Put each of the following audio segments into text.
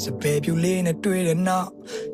Sebebule na tuere na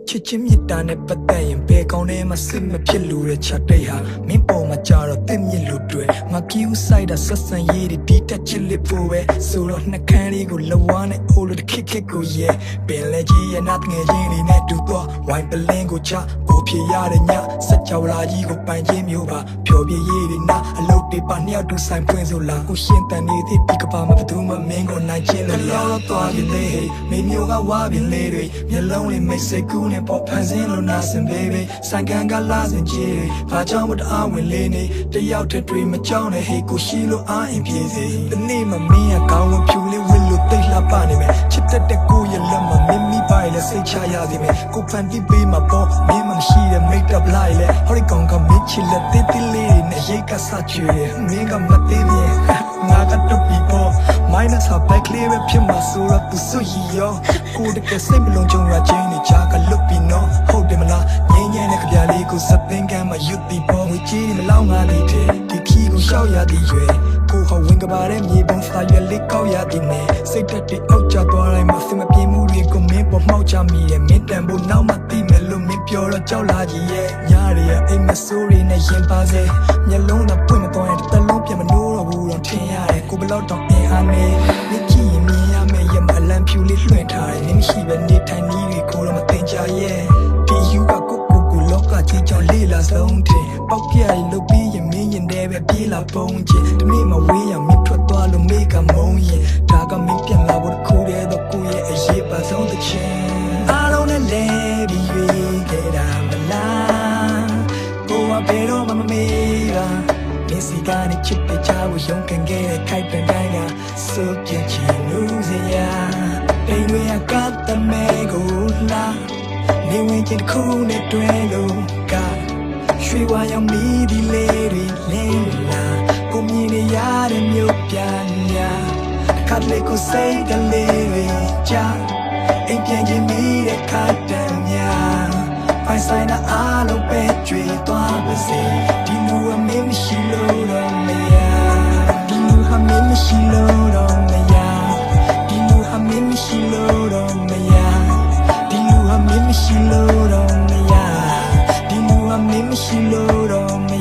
Chichimita ne patayin Bekone masim me pilure chateha Mimpo macharo timye ludwe Maki usai da sasan yeri Dita chili puwe Suro na kari go lawane Olo de kike go ye Beleji ya nat nge yini ne duwa Wine belengo cha Popye yare nya Sachawla yi go panje myo ba Pyobye yeri na Alote pa niya du sain pwenzo la Ushinta ni di pika pa mabaduma Mengo na chile la Toa gile Mimyo ga wabin lere Myalong li me se kune Pop hansin lo nasin baby Sangan ga lazin jiri Pajang wad awin lene Te yao te dwi ma chao ne Hey ko shi lo ayin piezi Dani ma miya kawan pyu li willo Te la pa ni me Chita te ko ye lama Mimi bai le se cha ya zi me Ko pan di be ma po Mi ma shi de make up lai le Hori kong ka mi chi le Te ti le ne ye ka sa chwe Mi ka ma te bien Nga ka to pi po Minus ha back le we phit ma so ra tu su yi yo Ko de ke sai mlong chong ra chain ni cha ka lup pi noဟုတ်တယ်မလားငင်းငင်းနဲ့ကြပြလေးကိုစက်သင်ကမ်းမှာရွတ်ပြီးပေါ်ငွေကြီးမလောင်းငါသည်တဲ့ဒီခီကိုရှောက်ရသည်ရွယ်ကိုဟောဝင်ကပါတဲ့မြေပုံစာရွက်လေးကောက်ရသည်နဲ့စိတ်တက်တွေအောက်ကျသွားတိုင်းမှာစင်မပြေမှုတွေကိုမင်းပေါ်မှောက်ချမိရဲ့မင်းတန်ဖို့နောက်မှသိမယ်လို့မင်းပြောတော့ကြောက်လာကြီးရဲ့ညားရဲ့အိမ်မဆိုးတွေနဲ့ရင်ပါစေမျက်လုံးတော့ပွင့်မသွားရင်တစ်လုံးပြန်မနိုးတော့ဘူးတော့ထင်ရတယ်ကိုဘလောက်တော့အင်အားနဲ့မြကြည့်ရင်မြင်ရမယ်ရမအလံဖြူလေးလွှင့်ထားတယ်နင်းရှိပဲနေထိုင်နည်းတွေကိုတော့မသိကြရဲ့ဒီယူကကိုလောကကြီးကြောင့်လေးလာဆုံးထင်ပေါက်ပြရလို့ပြီးရင်မင်းရင်တဲ့ပဲပြေးလာပုံးချင်တနေ့မှဝေးရမင်းထွက်သွားလို့မေးကမုန်းရင်ဒါကမင်းပြန်လာဖို့ခိုးတဲ့တော့ကိုရဲ့အရေးပါဆုံးတစ်ချက်အားလုံးနဲ့လဲပြီးရွေးခဲ့တာမလားကိုကဘယ်တော့မှမမေးပါမင်းစီကနေချစ်တဲ့ချာကိုရုံးကန်ခဲ့တဲ့ခိုက်ပန်တိုင်းကစိုးပြချင်လို့စရာအိမ်တွေကတမဲကိုလာနေဝင်ချင်ခုနဲ့တွဲလို့ကရွှေဝါရောင်မီဒီလေးတွေလိမ့်လာကိုမြင်နေရတဲ့မြို့ပြန်ညာခတ်လေးကိုစိတ်ကလေးတွေကြာအိမ်ပြန်ခြင်းမိတဲ့ခတ်တမ်းများပိုင်ဆိုင်တာအားလုံးပဲကြွေသွားပါစေဒီလူအမင်းမရှိလို့တော့မရဒီလူဟာမင်းမရှိလို့တော့မရဒီလူဟာမင်းမရှိလို့တော့မရမရှိလို့တော့မရဒီလူအမင်းမရှိလို့တော့မ